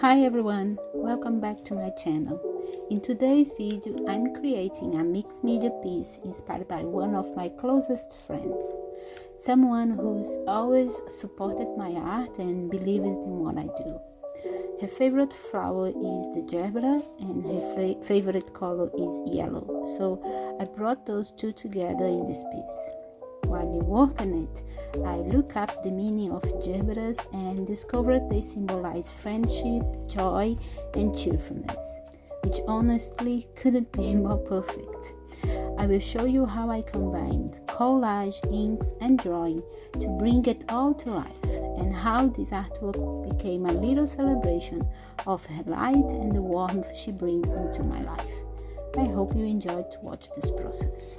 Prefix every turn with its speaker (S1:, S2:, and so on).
S1: Hi everyone, welcome back to my channel. In today's video, I'm creating a mixed media piece inspired by one of my closest friends. Someone who's always supported my art and believed in what I do. Her favorite flower is the gerbera and her favorite color is yellow, so I brought those two together in this piece. While I work on it, I look up the meaning of gerberas and discovered they symbolize friendship, joy, and cheerfulness, which honestly couldn't be more perfect. I will show you how I combined collage, inks, and drawing to bring it all to life, and how this artwork became a little celebration of her light and the warmth she brings into my life. I hope you enjoyed to watch this process.